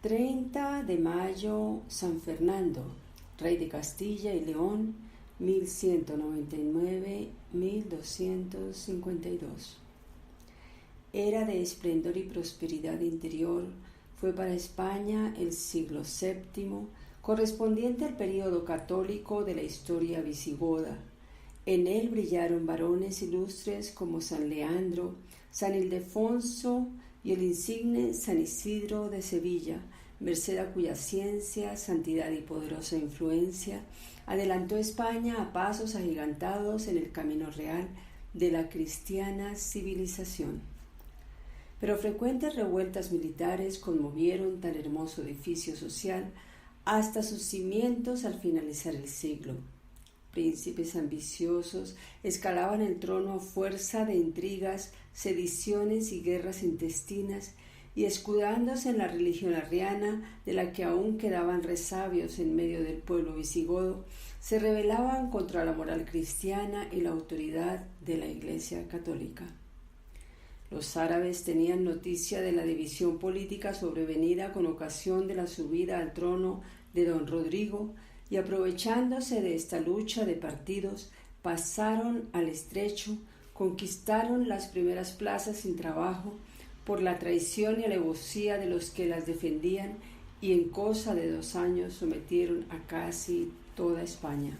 30 de mayo, San Fernando, rey de Castilla y León, 1199-1252. Era de esplendor y prosperidad interior, fue para España el siglo VII, correspondiente al período católico de la historia visigoda. En él brillaron varones ilustres como San Leandro, San Ildefonso y el insigne San Isidro de Sevilla, merced a cuya ciencia, santidad y poderosa influencia adelantó España a pasos agigantados en el camino real de la cristiana civilización. Pero frecuentes revueltas militares conmovieron tan hermoso edificio social hasta sus cimientos al finalizar el siglo. Príncipes ambiciosos escalaban el trono a fuerza de intrigas, sediciones y guerras intestinas, y escudándose en la religión arriana, de la que aún quedaban resabios en medio del pueblo visigodo, se rebelaban contra la moral cristiana y la autoridad de la Iglesia católica. Los árabes tenían noticia de la división política sobrevenida con ocasión de la subida al trono de don Rodrigo, y aprovechándose de esta lucha de partidos, pasaron al estrecho, conquistaron las primeras plazas sin trabajo, por la traición y alevosía de los que las defendían, y en cosa de 2 años sometieron a casi toda España.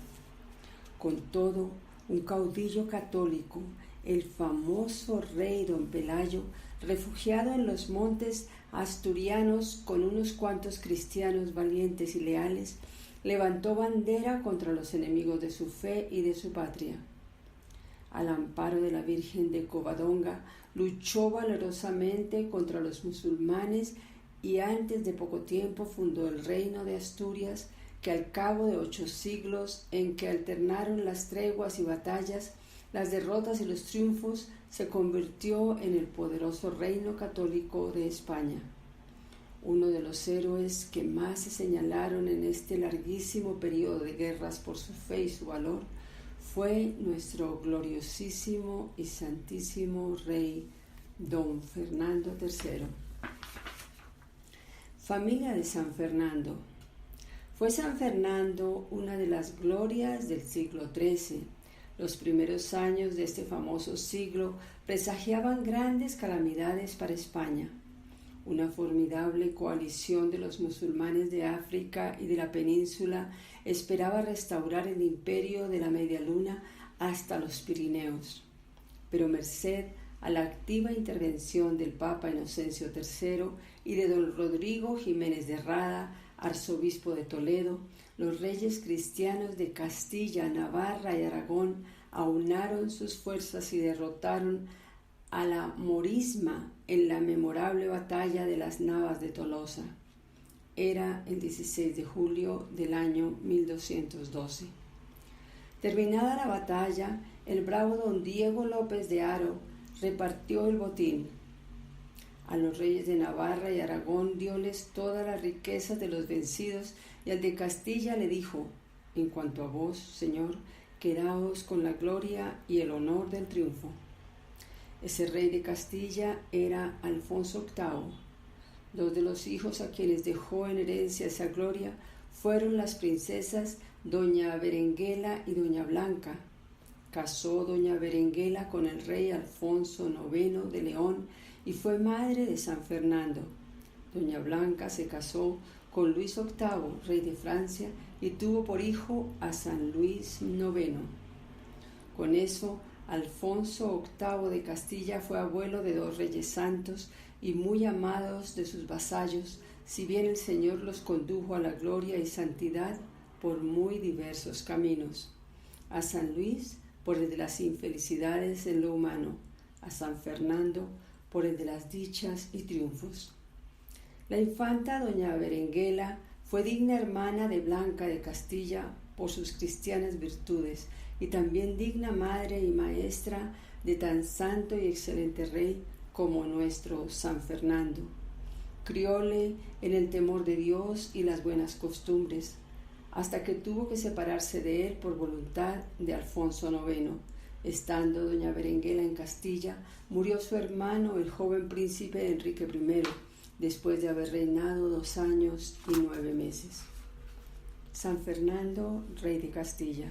Con todo, un caudillo católico, el famoso rey don Pelayo, refugiado en los montes asturianos con unos cuantos cristianos valientes y leales, levantó bandera contra los enemigos de su fe y de su patria. Al amparo de la Virgen de Covadonga, luchó valerosamente contra los musulmanes y antes de poco tiempo fundó el reino de Asturias, que al cabo de 8 siglos en que alternaron las treguas y batallas, las derrotas y los triunfos, se convirtió en el poderoso reino católico de España. Uno de los héroes que más se señalaron en este larguísimo periodo de guerras por su fe y su valor fue nuestro gloriosísimo y santísimo rey don Fernando III. Familia de San Fernando. Fue San Fernando una de las glorias del siglo XIII. Los primeros años de este famoso siglo presagiaban grandes calamidades para España. Una formidable coalición de los musulmanes de África y de la península esperaba restaurar el imperio de la Media Luna hasta los Pirineos. Pero merced a la activa intervención del Papa Inocencio III y de don Rodrigo Jiménez de Rada, arzobispo de Toledo, los reyes cristianos de Castilla, Navarra y Aragón aunaron sus fuerzas y derrotaron a la morisma en la memorable batalla de las Navas de Tolosa. Era el 16 de julio del año 1212. Terminada la batalla, el bravo don Diego López de Haro repartió el botín. A los reyes de Navarra y Aragón dioles todas las riquezas de los vencidos, y al de Castilla le dijo: en cuanto a vos, señor, quedaos con la gloria y el honor del triunfo. Ese rey de Castilla era Alfonso VIII. 2 de los hijos a quienes dejó en herencia esa gloria fueron las princesas doña Berenguela y doña Blanca. Casó doña Berenguela con el rey Alfonso IX de León y fue madre de San Fernando. Doña Blanca se casó con Luis VIII, rey de Francia, y tuvo por hijo a San Luis IX. Con eso, Alfonso VIII de Castilla fue abuelo de 2 reyes santos y muy amados de sus vasallos, si bien el Señor los condujo a la gloria y santidad por muy diversos caminos. A San Luis por el de las infelicidades en lo humano, a San Fernando por el de las dichas y triunfos. La infanta doña Berenguela fue digna hermana de Blanca de Castilla por sus cristianas virtudes, y también digna madre y maestra de tan santo y excelente rey como nuestro San Fernando. Crióle en el temor de Dios y las buenas costumbres, hasta que tuvo que separarse de él por voluntad de Alfonso IX. Estando doña Berenguela en Castilla, murió su hermano, el joven príncipe Enrique I, después de haber reinado 2 años y 9 meses. San Fernando, rey de Castilla.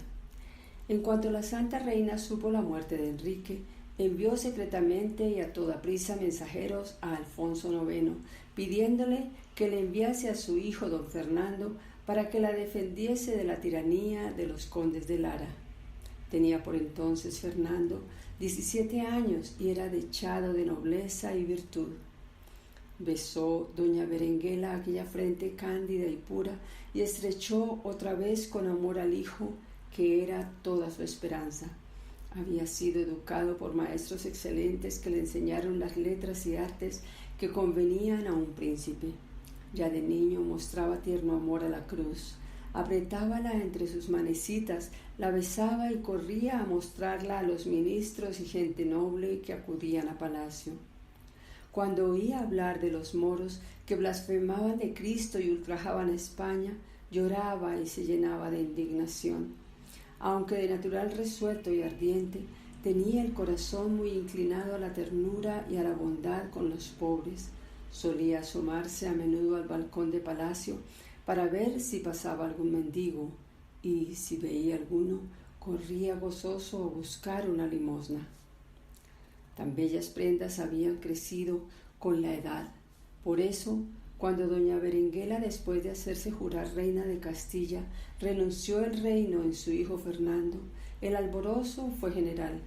En cuanto la Santa Reina supo la muerte de Enrique, envió secretamente y a toda prisa mensajeros a Alfonso IX, pidiéndole que le enviase a su hijo don Fernando para que la defendiese de la tiranía de los condes de Lara. Tenía por entonces Fernando 17 años y era dechado de nobleza y virtud. Besó doña Berenguela aquella frente cándida y pura y estrechó otra vez con amor al hijo, que era toda su esperanza. Había sido educado por maestros excelentes que le enseñaron las letras y artes que convenían a un príncipe. Ya de niño mostraba tierno amor a la cruz, apretábala entre sus manecitas, la besaba y corría a mostrarla a los ministros y gente noble que acudían a palacio. Cuando oía hablar de los moros que blasfemaban de Cristo y ultrajaban a España, lloraba y se llenaba de indignación. Aunque de natural resuelto y ardiente, tenía el corazón muy inclinado a la ternura y a la bondad con los pobres. Solía asomarse a menudo al balcón de palacio para ver si pasaba algún mendigo, y si veía alguno, corría gozoso a buscar una limosna. Tan bellas prendas habían crecido con la edad. Por eso, cuando doña Berenguela, después de hacerse jurar reina de Castilla, renunció el reino en su hijo Fernando, el alborozo fue general.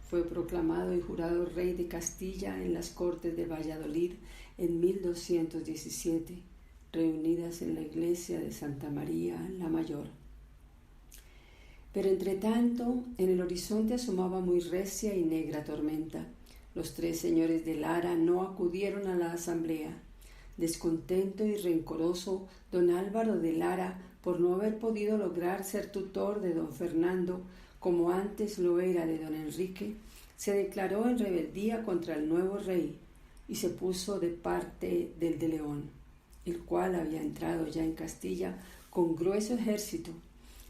Fue proclamado y jurado rey de Castilla en las Cortes de Valladolid en 1217, reunidas en la iglesia de Santa María la Mayor. Pero entretanto, en el horizonte asomaba muy recia y negra tormenta. Los 3 señores de Lara no acudieron a la asamblea. Descontento y rencoroso, don Álvaro de Lara, por no haber podido lograr ser tutor de don Fernando, como antes lo era de don Enrique, se declaró en rebeldía contra el nuevo rey y se puso de parte del de León, el cual había entrado ya en Castilla con grueso ejército,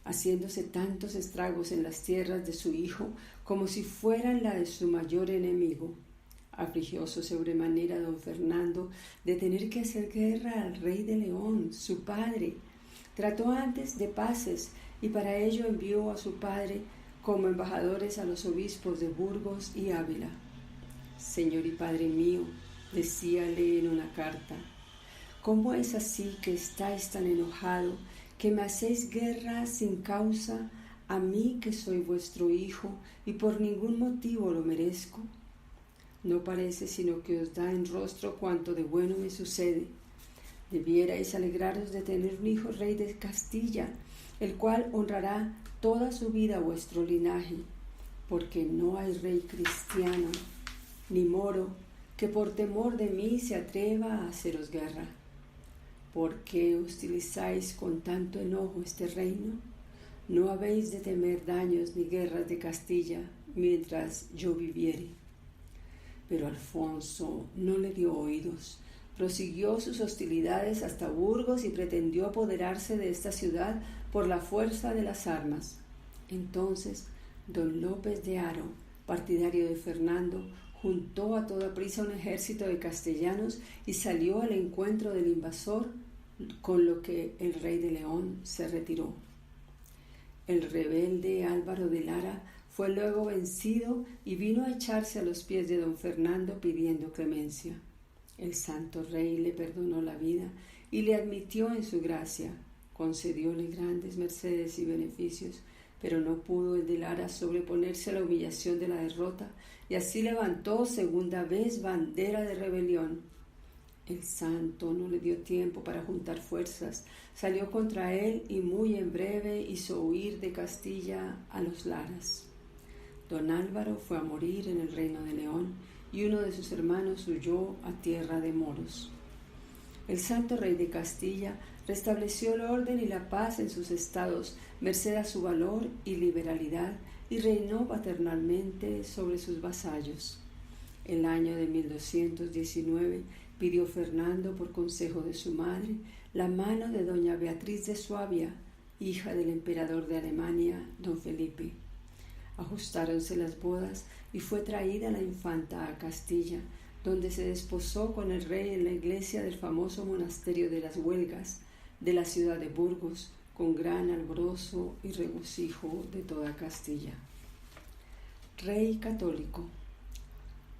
haciéndose tantos estragos en las tierras de su hijo como si fueran la de su mayor enemigo. Afligióse sobremanera don Fernando de tener que hacer guerra al rey de León, su padre. Trató antes de paces y para ello envió a su padre como embajadores a los obispos de Burgos y Ávila. Señor y padre mío, decíale en una carta, ¿cómo es así que estáis tan enojado, que me hacéis guerra sin causa, a mí que soy vuestro hijo y por ningún motivo lo merezco? No parece sino que os da en rostro cuanto de bueno me sucede. Debierais alegraros de tener un hijo rey de Castilla, el cual honrará toda su vida vuestro linaje, porque no hay rey cristiano ni moro que por temor de mí se atreva a haceros guerra. ¿Por qué hostilizáis con tanto enojo este reino? No habéis de temer daños ni guerras de Castilla mientras yo viviere. Pero Alfonso no le dio oídos. Prosiguió sus hostilidades hasta Burgos y pretendió apoderarse de esta ciudad por la fuerza de las armas. Entonces, don López de Haro, partidario de Fernando, juntó a toda prisa un ejército de castellanos y salió al encuentro del invasor, con lo que el rey de León se retiró. El rebelde Álvaro de Lara fue luego vencido y vino a echarse a los pies de don Fernando pidiendo clemencia. El santo rey le perdonó la vida y le admitió en su gracia, concedióle grandes mercedes y beneficios, pero no pudo el de Lara sobreponerse a la humillación de la derrota y así levantó segunda vez bandera de rebelión. El santo no le dio tiempo para juntar fuerzas, salió contra él y muy en breve hizo huir de Castilla a los Laras. Don Álvaro fue a morir en el reino de León y uno de sus hermanos huyó a tierra de moros. El santo rey de Castilla restableció el orden y la paz en sus estados, merced a su valor y liberalidad, y reinó paternalmente sobre sus vasallos. El año de 1219 pidió Fernando, por consejo de su madre, la mano de doña Beatriz de Suabia, hija del emperador de Alemania, don Felipe. Ajustáronse las bodas y fue traída la infanta a Castilla, donde se desposó con el rey en la iglesia del famoso monasterio de las Huelgas de la ciudad de Burgos, con gran alborozo y regocijo de toda Castilla. Rey católico.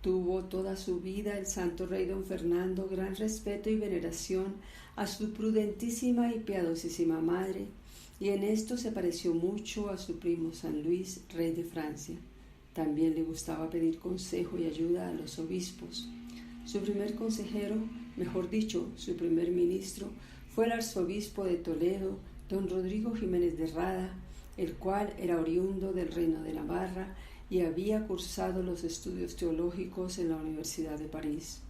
Tuvo toda su vida el santo rey don Fernando gran respeto y veneración a su prudentísima y piadosísima madre, y en esto se pareció mucho a su primo San Luis, rey de Francia. También le gustaba pedir consejo y ayuda a los obispos. Su primer consejero, mejor dicho, su primer ministro, fue el arzobispo de Toledo, don Rodrigo Jiménez de Rada, el cual era oriundo del reino de Navarra y había cursado los estudios teológicos en la Universidad de París.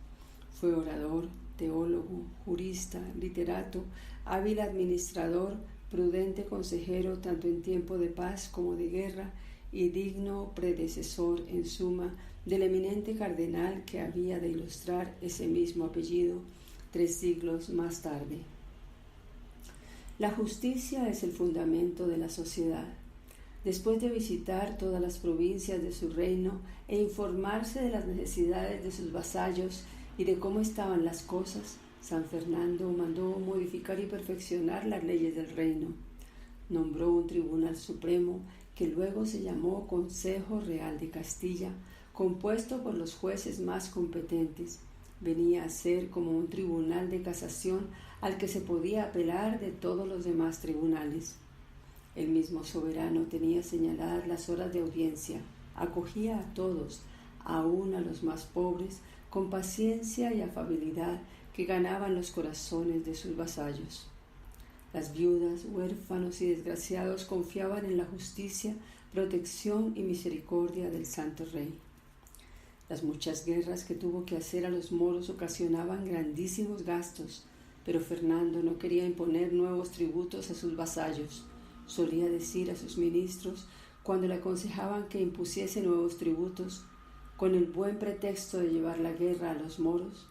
Fue orador, teólogo, jurista, literato, hábil administrador, prudente consejero tanto en tiempo de paz como de guerra y digno predecesor, en suma, del eminente cardenal que había de ilustrar ese mismo apellido 3 siglos más tarde. La justicia es el fundamento de la sociedad. Después de visitar todas las provincias de su reino e informarse de las necesidades de sus vasallos y de cómo estaban las cosas, San Fernando mandó modificar y perfeccionar las leyes del reino. Nombró un tribunal supremo que luego se llamó Consejo Real de Castilla, compuesto por los jueces más competentes. Venía a ser como un tribunal de casación al que se podía apelar de todos los demás tribunales. El mismo soberano tenía señaladas las horas de audiencia, acogía a todos, aun a los más pobres, con paciencia y afabilidad que ganaban los corazones de sus vasallos. Las viudas, huérfanos y desgraciados confiaban en la justicia, protección y misericordia del Santo Rey. Las muchas guerras que tuvo que hacer a los moros ocasionaban grandísimos gastos, pero Fernando no quería imponer nuevos tributos a sus vasallos. Solía decir a sus ministros, cuando le aconsejaban que impusiese nuevos tributos, con el buen pretexto de llevar la guerra a los moros: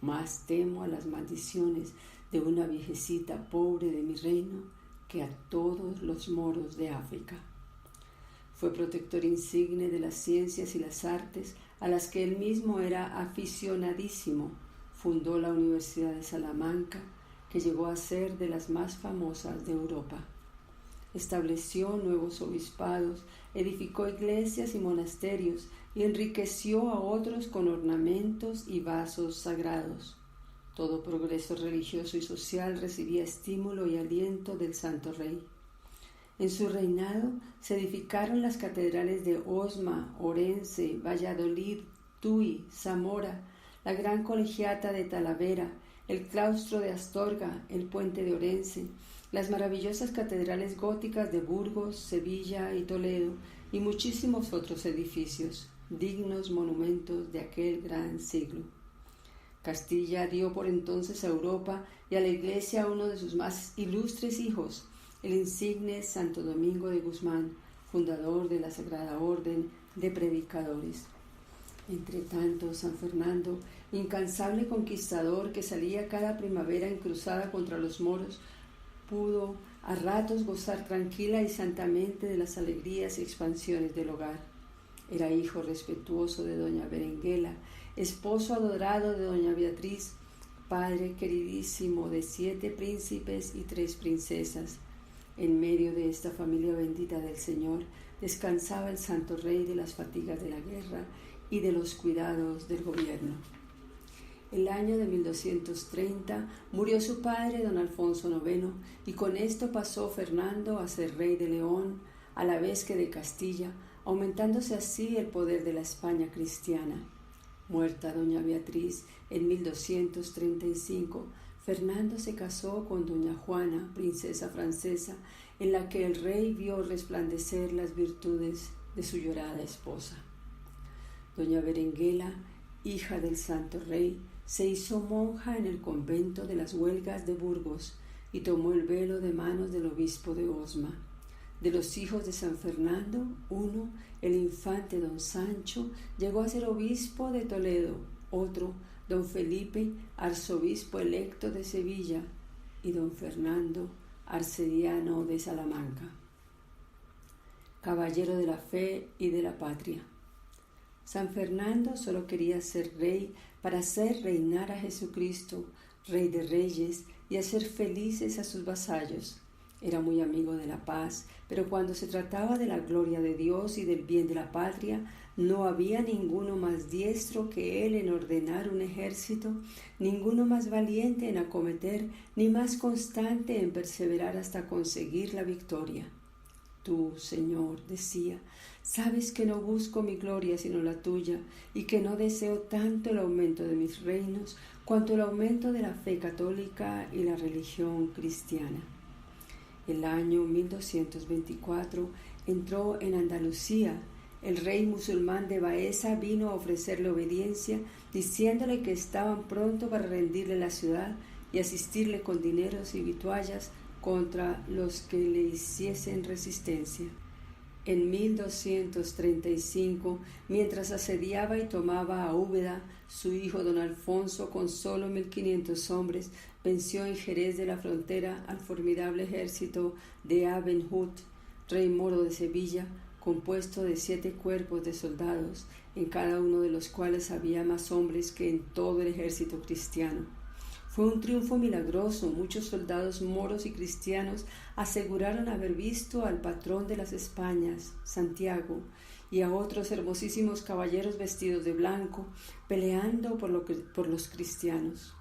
más temo a las maldiciones de una viejecita pobre de mi reino que a todos los moros de África. Fue protector insigne de las ciencias y las artes, a las que él mismo era aficionadísimo. Fundó la Universidad de Salamanca, que llegó a ser de las más famosas de Europa. Estableció nuevos obispados, edificó iglesias y monasterios y enriqueció a otros con ornamentos y vasos sagrados. Todo progreso religioso y social recibía estímulo y aliento del Santo Rey. En su reinado se edificaron las catedrales de Osma, Orense, Valladolid, Tui, Zamora, la gran colegiata de Talavera, el claustro de Astorga, el puente de Orense, las maravillosas catedrales góticas de Burgos, Sevilla y Toledo, y muchísimos otros edificios, dignos monumentos de aquel gran siglo. Castilla dio por entonces a Europa y a la Iglesia uno de sus más ilustres hijos, el insigne Santo Domingo de Guzmán, fundador de la Sagrada Orden de Predicadores. Entre tanto, San Fernando, incansable conquistador que salía cada primavera en cruzada contra los moros, pudo a ratos gozar tranquila y santamente de las alegrías y expansiones del hogar. Era hijo respetuoso de doña Berenguela, esposo adorado de doña Beatriz, padre queridísimo de 7 príncipes y 3 princesas. En medio de esta familia bendita del Señor descansaba el Santo Rey de las fatigas de la guerra y de los cuidados del gobierno. El año de 1230 murió su padre don Alfonso IX, y con esto pasó Fernando a ser rey de León, a la vez que de Castilla, aumentándose así el poder de la España cristiana. Muerta doña Beatriz en 1235, Fernando se casó con doña Juana, princesa francesa, en la que el rey vio resplandecer las virtudes de su llorada esposa. Doña Berenguela, hija del Santo Rey, se hizo monja en el convento de las Huelgas de Burgos y tomó el velo de manos del obispo de Osma. De los hijos de San Fernando, uno, el infante don Sancho, llegó a ser obispo de Toledo, otro, don Felipe, arzobispo electo de Sevilla, y don Fernando, arcediano de Salamanca. Caballero de la fe y de la patria. San Fernando solo quería ser rey para hacer reinar a Jesucristo, Rey de Reyes, y hacer felices a sus vasallos. Era muy amigo de la paz, pero cuando se trataba de la gloria de Dios y del bien de la patria, no había ninguno más diestro que él en ordenar un ejército, ninguno más valiente en acometer, ni más constante en perseverar hasta conseguir la victoria. Tú, Señor, decía, sabes que no busco mi gloria sino la tuya, y que no deseo tanto el aumento de mis reinos cuanto el aumento de la fe católica y la religión cristiana. El año 1224 entró en Andalucía. El rey musulmán de Baeza vino a ofrecerle obediencia, diciéndole que estaban pronto para rendirle la ciudad y asistirle con dineros y vituallas contra los que le hiciesen resistencia. En 1235, mientras asediaba y tomaba a Úbeda, su hijo don Alfonso, con solo 1500 hombres, venció en Jerez de la Frontera al formidable ejército de Aben Hud, rey moro de Sevilla, compuesto de 7 cuerpos de soldados, en cada uno de los cuales había más hombres que en todo el ejército cristiano. Fue un triunfo milagroso. Muchos soldados moros y cristianos aseguraron haber visto al patrón de las Españas, Santiago, y a otros hermosísimos caballeros vestidos de blanco, peleando por los cristianos.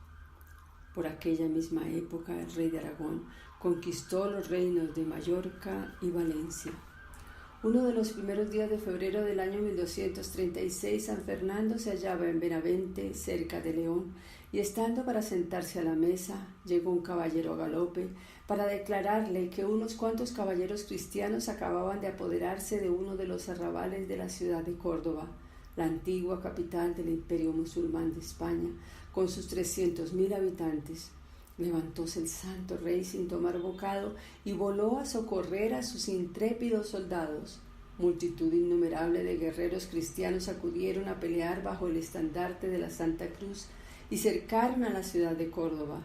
Por aquella misma época, el rey de Aragón conquistó los reinos de Mallorca y Valencia. Uno de los primeros días de febrero del año 1236, San Fernando se hallaba en Benavente, cerca de León, y estando para sentarse a la mesa, llegó un caballero a galope para declararle que unos cuantos caballeros cristianos acababan de apoderarse de uno de los arrabales de la ciudad de Córdoba, la antigua capital del Imperio Musulmán de España, con sus 300.000 habitantes. Levantóse el santo rey sin tomar bocado y voló a socorrer a sus intrépidos soldados. Multitud innumerable de guerreros cristianos acudieron a pelear bajo el estandarte de la Santa Cruz y cercaron a la ciudad de Córdoba.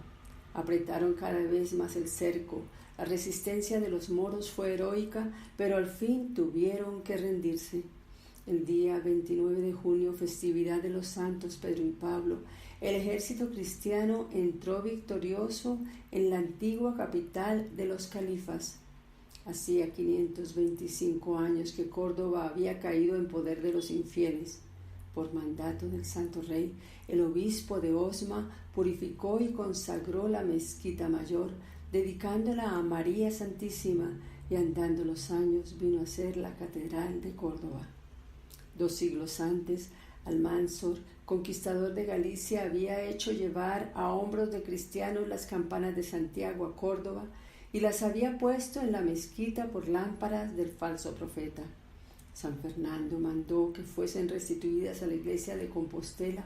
Apretaron cada vez más el cerco. La resistencia de los moros fue heroica, pero al fin tuvieron que rendirse. El día 29 de junio, festividad de los santos Pedro y Pablo, el ejército cristiano entró victorioso en la antigua capital de los califas. Hacía 525 años que Córdoba había caído en poder de los infieles. Por mandato del santo rey, el obispo de Osma purificó y consagró la mezquita mayor, dedicándola a María Santísima, y andando los años vino a ser la catedral de Córdoba. 2 siglos antes, Almanzor, conquistador de Galicia, había hecho llevar a hombros de cristianos las campanas de Santiago a Córdoba y las había puesto en la mezquita por lámparas del falso profeta. San Fernando mandó que fuesen restituidas a la iglesia de Compostela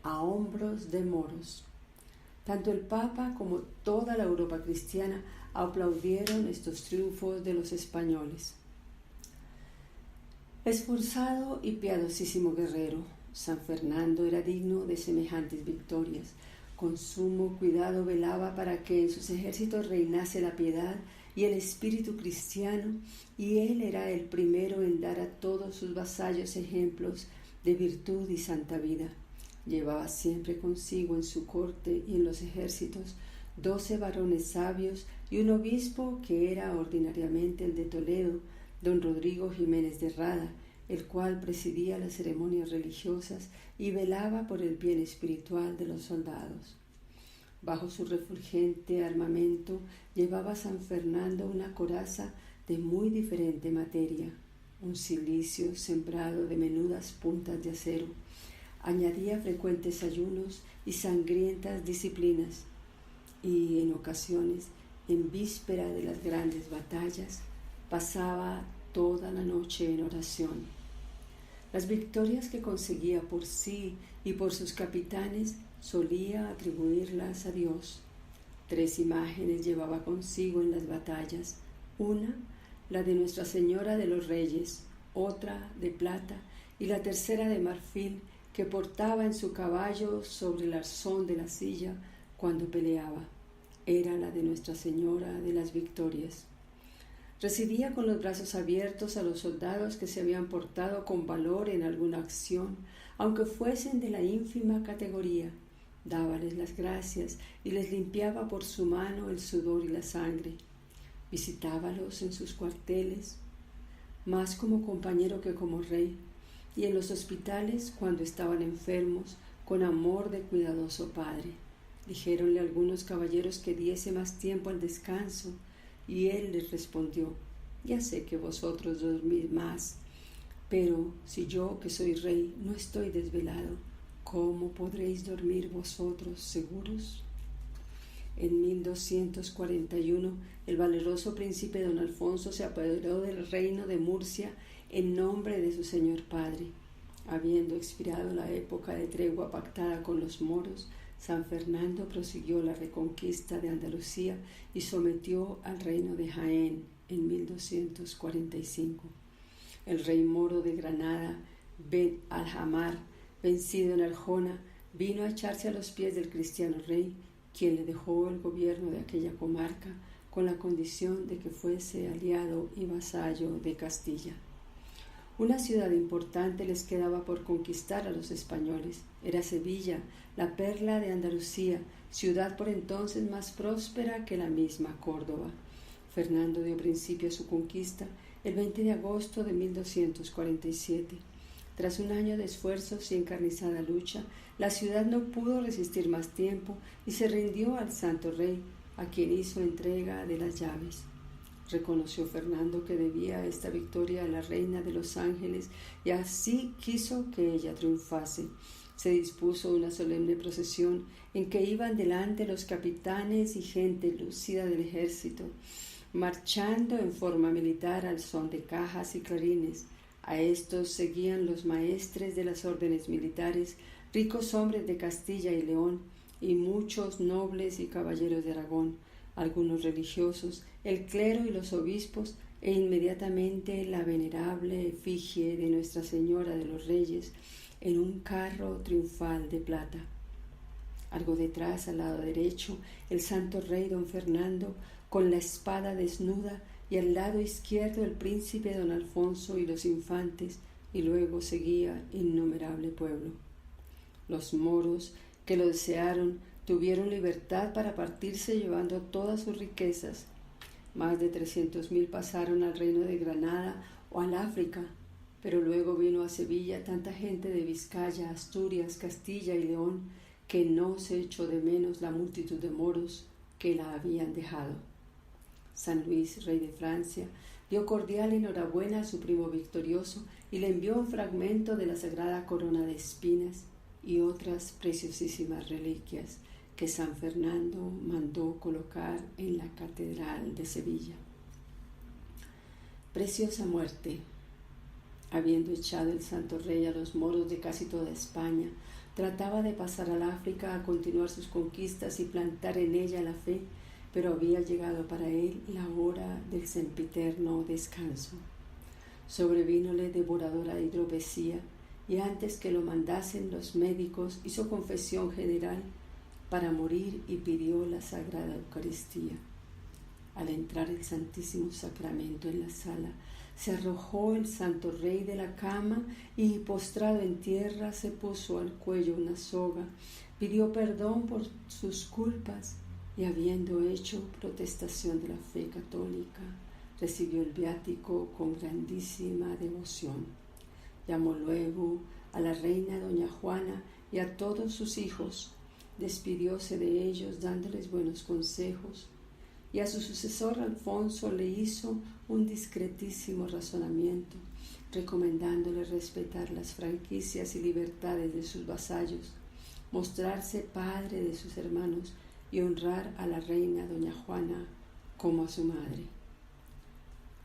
a hombros de moros. Tanto el Papa como toda la Europa cristiana aplaudieron estos triunfos de los españoles. Esforzado y piadosísimo guerrero, San Fernando era digno de semejantes victorias. Con sumo cuidado velaba para que en sus ejércitos reinase la piedad y el espíritu cristiano, y él era el primero en dar a todos sus vasallos ejemplos de virtud y santa vida. Llevaba siempre consigo en su corte y en los ejércitos 12 varones sabios y un obispo que era ordinariamente el de Toledo, don Rodrigo Jiménez de Rada, el cual presidía las ceremonias religiosas y velaba por el bien espiritual de los soldados. Bajo su refulgente armamento llevaba San Fernando una coraza de muy diferente materia, un cilicio sembrado de menudas puntas de acero. Añadía frecuentes ayunos y sangrientas disciplinas, y en ocasiones, en víspera de las grandes batallas, pasaba toda la noche en oración. Las victorias que conseguía por sí y por sus capitanes solía atribuirlas a Dios. 3 imágenes llevaba consigo en las batallas: una, la de Nuestra Señora de los Reyes; otra, de plata; y la tercera, de marfil, que portaba en su caballo sobre el arzón de la silla cuando peleaba. Era la de Nuestra Señora de las Victorias. Recibía con los brazos abiertos a los soldados que se habían portado con valor en alguna acción, aunque fuesen de la ínfima categoría. Dábales las gracias y les limpiaba por su mano el sudor y la sangre. Visitábalos en sus cuarteles, más como compañero que como rey, y en los hospitales cuando estaban enfermos, con amor de cuidadoso padre. Dijéronle algunos caballeros que diese más tiempo al descanso, y él les respondió: ya sé que vosotros dormís más, pero si yo, que soy rey, no estoy desvelado, ¿cómo podréis dormir vosotros seguros? En 1241, el valeroso príncipe don Alfonso se apoderó del reino de Murcia en nombre de su señor padre. Habiendo expirado la época de tregua pactada con los moros, San Fernando prosiguió la reconquista de Andalucía y sometió al reino de Jaén en 1245. El rey moro de Granada, Ben Alhamar, vencido en Arjona, vino a echarse a los pies del cristiano rey, quien le dejó el gobierno de aquella comarca con la condición de que fuese aliado y vasallo de Castilla. Una ciudad importante les quedaba por conquistar a los españoles. Era Sevilla, la perla de Andalucía, ciudad por entonces más próspera que la misma Córdoba. Fernando dio principio a su conquista el 20 de agosto de 1247. Tras un año de esfuerzos y encarnizada lucha, la ciudad no pudo resistir más tiempo y se rindió al Santo Rey, a quien hizo entrega de las llaves. Reconoció Fernando que debía esta victoria a la reina de los ángeles y así quiso que ella triunfase. Se dispuso una solemne procesión en que iban delante los capitanes y gente lucida del ejército, marchando en forma militar al son de cajas y clarines. A estos seguían los maestres de las órdenes militares, ricos hombres de Castilla y León, y muchos nobles y caballeros de Aragón, algunos religiosos, el clero y los obispos, e inmediatamente la venerable efigie de Nuestra Señora de los Reyes en un carro triunfal de plata. Algo detrás, al lado derecho, el santo rey don Fernando, con la espada desnuda, y al lado izquierdo el príncipe don Alfonso y los infantes, y luego seguía innumerable pueblo. Los moros que lo desearon tuvieron libertad para partirse llevando todas sus riquezas. Más de 300,000 pasaron al reino de Granada o al África, pero luego vino a Sevilla tanta gente de Vizcaya, Asturias, Castilla y León, que no se echó de menos la multitud de moros que la habían dejado. San Luis, rey de Francia, dio cordial enhorabuena a su primo victorioso y le envió un fragmento de la sagrada corona de espinas y otras preciosísimas reliquias que San Fernando mandó colocar en la catedral de Sevilla. Preciosa muerte. Habiendo echado el santo rey a los moros de casi toda España, trataba de pasar al África a continuar sus conquistas y plantar en ella la fe, pero había llegado para él la hora del sempiterno descanso. Sobrevínole devoradora hidropesía, y antes que lo mandasen los médicos hizo confesión general para morir y pidió la Sagrada Eucaristía. Al entrar el Santísimo Sacramento en la sala, se arrojó el santo rey de la cama y, postrado en tierra, se puso al cuello una soga, pidió perdón por sus culpas y, habiendo hecho protestación de la fe católica, recibió el viático con grandísima devoción. Llamó luego a la reina doña Juana y a todos sus hijos, despidióse de ellos dándoles buenos consejos, y a su sucesor Alfonso le hizo un discretísimo razonamiento, recomendándole respetar las franquicias y libertades de sus vasallos, mostrarse padre de sus hermanos y honrar a la reina doña Juana como a su madre.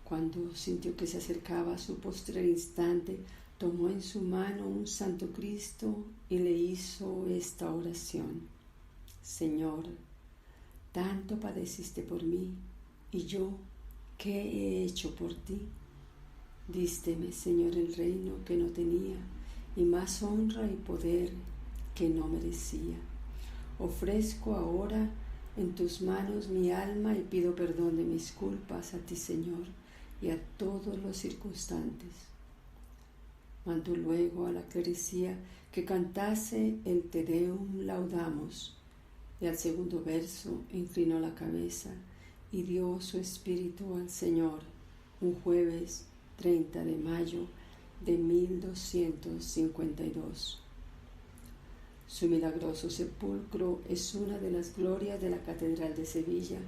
Cuando sintió que se acercaba a su postrer instante, tomó en su mano un Santo Cristo y le hizo esta oración: Señor, tanto padeciste por mí, y yo, ¿qué he hecho por ti? Dísteme, Señor, el reino que no tenía, y más honra y poder que no merecía. Ofrezco ahora en tus manos mi alma y pido perdón de mis culpas a ti, Señor, y a todos los circunstantes. Mandó luego a la clerecía que cantase el Te Deum Laudamus, y al segundo verso inclinó la cabeza y dio su espíritu al Señor un jueves 30 de mayo de 1252. Su milagroso sepulcro es una de las glorias de la Catedral de Sevilla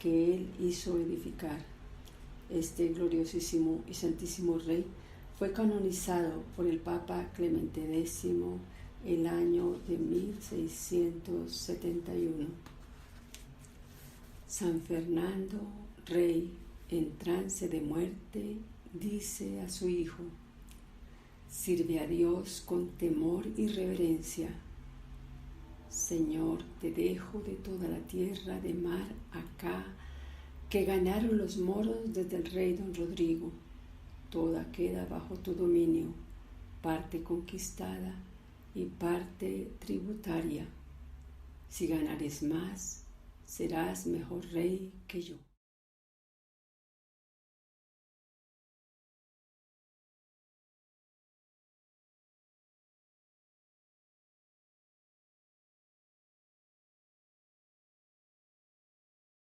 que él hizo edificar. Este gloriosísimo y santísimo rey fue canonizado por el Papa Clemente X el año de 1671. San Fernando, rey en trance de muerte, dice a su hijo: sirve a Dios con temor y reverencia. Señor, te dejo de toda la tierra de mar acá, que ganaron los moros desde el rey don Rodrigo. Toda queda bajo tu dominio, parte conquistada y parte tributaria. Si ganares más, serás mejor rey que yo.